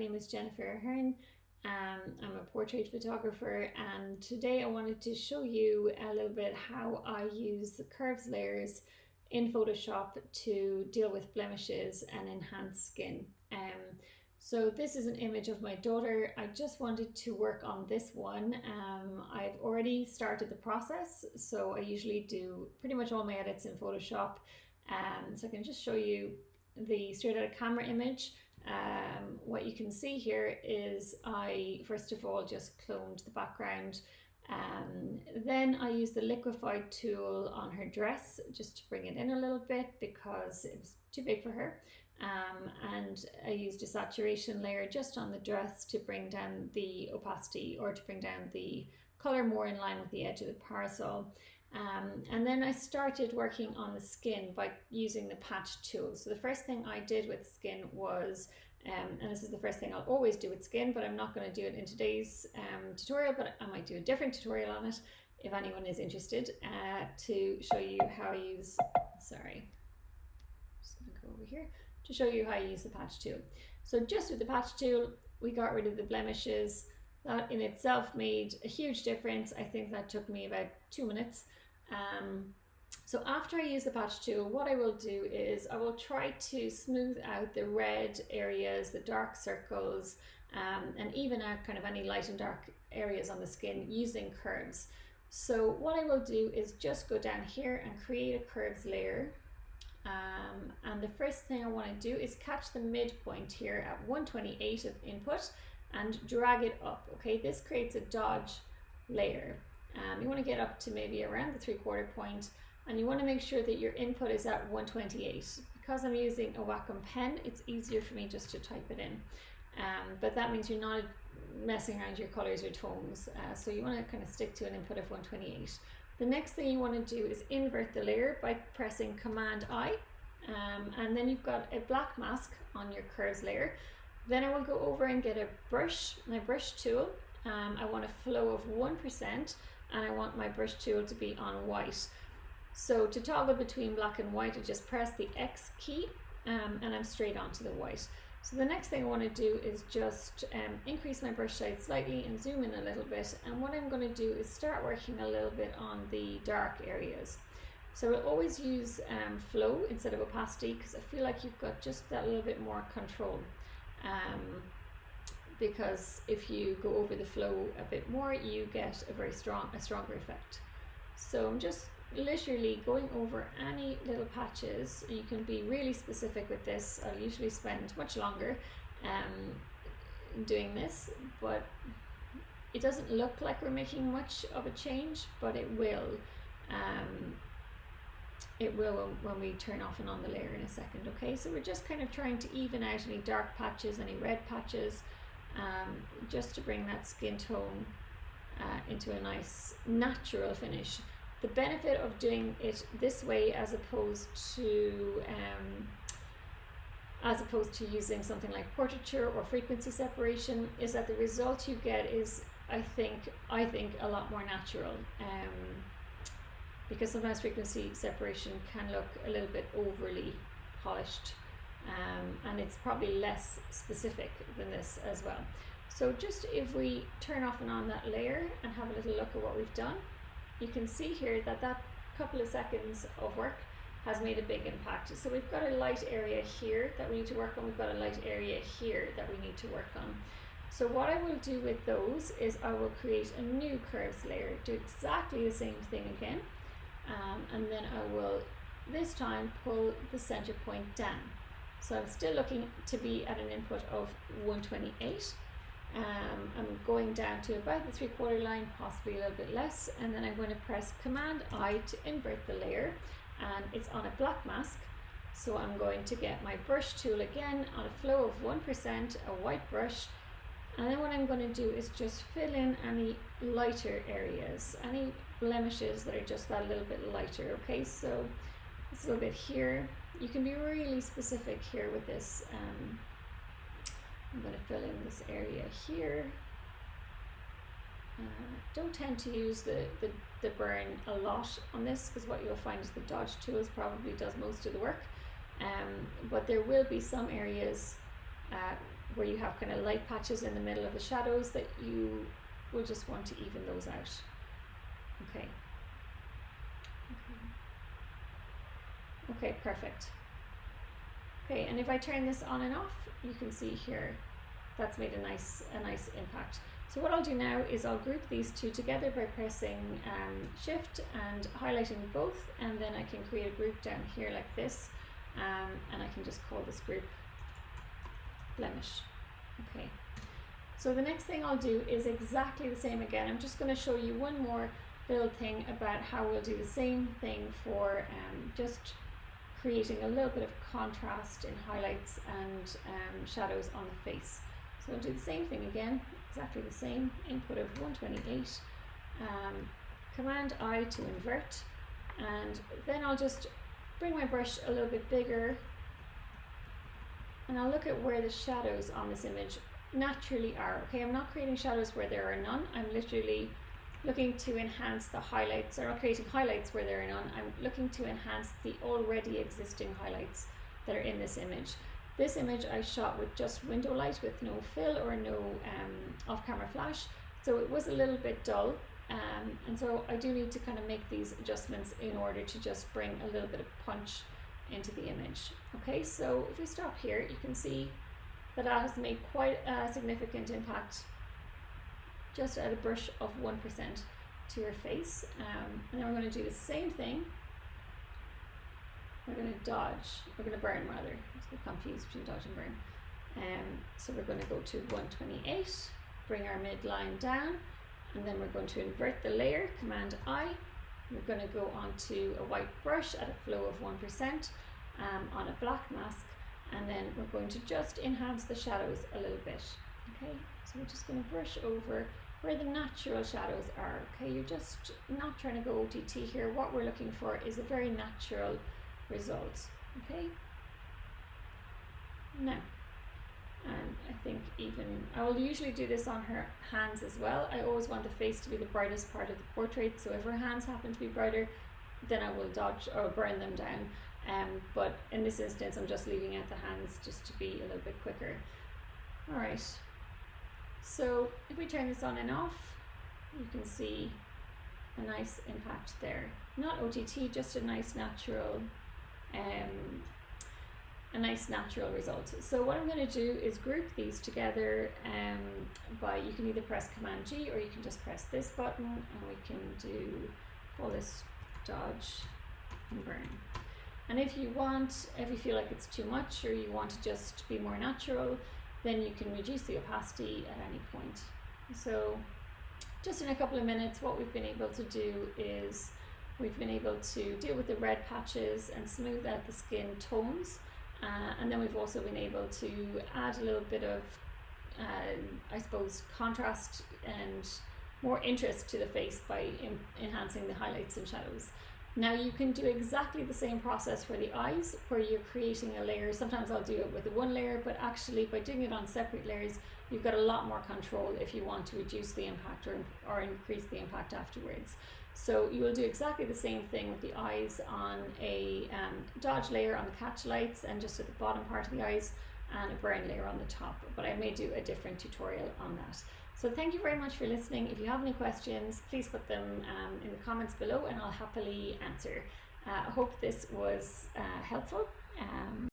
name is Jennifer Ahern. I'm a portrait photographer, and today I wanted to show you a little bit how I use the curves layers in Photoshop to deal with blemishes and enhance skin. So this is an image of my daughter. I just wanted to work on this one. I've already started the process, so I usually do pretty much all my edits in Photoshop. So I can just show you the straight out of camera image. What you can see here is I first of all just cloned the background. Then I used the liquefied tool on her dress just to bring it in a little bit because it was too big for her. And I used a saturation layer just on the dress to bring down the opacity, or to bring down the color more in line with the edge of the parasol. And then I started working on the skin by using the patch tool. So the first thing I did with skin was, and this is the first thing I'll always do with skin, but I'm not going to do it in today's tutorial, but I might do a different tutorial on it if anyone is interested, to show you how I use, sorry, I'm just going to go over here, to show you how I use the patch tool. So just with the patch tool, we got rid of the blemishes. That in itself made a huge difference. I think that took me about 2 minutes. So after I use the patch tool, what I will do is I will try to smooth out the red areas, the dark circles, and even out kind of any light and dark areas on the skin using curves. So what I will do is just go down here and create a curves layer. And the first thing I want to do is catch the midpoint here at 128 of input and drag it up. Okay, this creates a dodge layer. You want to get up to maybe around the 3/4 point, and you want to make sure that your input is at 128. Because I'm using a Wacom pen, it's easier for me just to type it in. But that means you're not messing around your colors or tones. So you want to kind of stick to an input of 128. The next thing you want to do is invert the layer by pressing Command I, and then you've got a black mask on your curves layer. Then I will go over and get a brush, my brush tool. I want a flow of 1%, and I want my brush tool to be on white. So to toggle between black and white, I just press the X key, and I'm straight onto the white. So the next thing I want to do is just increase my brush size slightly and zoom in a little bit. And what I'm going to do is start working a little bit on the dark areas. So we'll always use flow instead of opacity, because I feel like you've got just that little bit more control. Because if you go over the flow a bit more, you get a stronger effect. So I'm just literally going over any little patches. You can be really specific with this. I'll usually spend much longer doing this, but it doesn't look like we're making much of a change, but it will. It will when we turn off and on the layer in a second. Okay, so we're just kind of trying to even out any dark patches, any red patches, just to bring that skin tone into a nice natural finish. The benefit of doing it this way as opposed to using something like portraiture or frequency separation is that the result you get is, I think a lot more natural. Because sometimes frequency separation can look a little bit overly polished, and it's probably less specific than this as well. So just if we turn off and on that layer and have a little look at what we've done, you can see here that that couple of seconds of work has made a big impact. So we've got a light area here that we need to work on, we've got a light area here that we need to work on. So what I will do with those is I will create a new curves layer, do exactly the same thing again, and then I will this time pull the center point down. So I'm still looking to be at an input of 128. I'm going down to about the 3/4 line, possibly a little bit less, and then I'm going to press Command I to invert the layer, and it's on a black mask. So I'm going to get my brush tool again on a flow of 1%, a white brush, and then what I'm going to do is just fill in any lighter areas, any blemishes that are just that little bit lighter. Okay, so this little bit here, you can be really specific here with this. I'm going to fill in this area here. Don't tend to use the burn a lot on this, because what you'll find is the dodge tools probably does most of the work. But there will be some areas where you have kind of light patches in the middle of the shadows, that you will just want to even those out. Okay. Okay, perfect. Okay, and if I turn this on and off, you can see here that's made a nice impact. So what I'll do now is I'll group these two together by pressing Shift and highlighting both, and then I can create a group down here like this, and I can just call this group blemish. Okay. So the next thing I'll do is exactly the same again. I'm just going to show you one more little thing about how we'll do the same thing for just creating a little bit of contrast in highlights and shadows on the face. So I'll do the same thing again, exactly the same, input of 128, Command I to invert, and then I'll just bring my brush a little bit bigger, and I'll look at where the shadows on this image naturally are. Okay, I'm not creating shadows where there are none. I'm literally looking to enhance the highlights, or not creating highlights where there are none. I'm looking to enhance the already existing highlights that are in this image. This image I shot with just window light with no fill or no off-camera flash, so it was a little bit dull, and so I do need to kind of make these adjustments in order to just bring a little bit of punch into the image. Okay, so if we stop here, you can see that has made quite a significant impact just at a brush of 1% to her face. And then we're going to do the same thing. We're going to burn rather. I was confused between dodge and burn. So we're going to go to 128, bring our midline down, and then we're going to invert the layer, Command I. We're going to go onto a white brush at a flow of 1% on a black mask, and then we're going to just enhance the shadows a little bit. Okay, so we're just going to brush over where the natural shadows are. Okay, you're just not trying to go OTT here. What we're looking for is a very natural result. Okay, now, and I think even I will usually do this on her hands as well. I always want the face to be the brightest part of the portrait, so if her hands happen to be brighter, then I will dodge or burn them down. But in this instance, I'm just leaving out the hands just to be a little bit quicker. All right. So if we turn this on and off, you can see a nice impact there. Not OTT, just a nice natural result. So what I'm going to do is group these together by, you can either press Command G or you can just press this button, and we can call this dodge and burn. And if you feel like it's too much, or you want to just be more natural, then you can reduce the opacity at any point. So just in a couple of minutes, what we've been able to do is we've been able to deal with the red patches and smooth out the skin tones. And then we've also been able to add a little bit of, I suppose, contrast and more interest to the face by enhancing the highlights and shadows. Now you can do exactly the same process for the eyes, where you're creating a layer. Sometimes I'll do it with one layer, but actually by doing it on separate layers, you've got a lot more control if you want to reduce the impact or increase the impact afterwards. So you will do exactly the same thing with the eyes on a dodge layer on the catch lights and just at the bottom part of the eyes, and a burn layer on the top, but I may do a different tutorial on that. So thank you very much for listening. If you have any questions, please put them in the comments below and I'll happily answer. I hope this was helpful.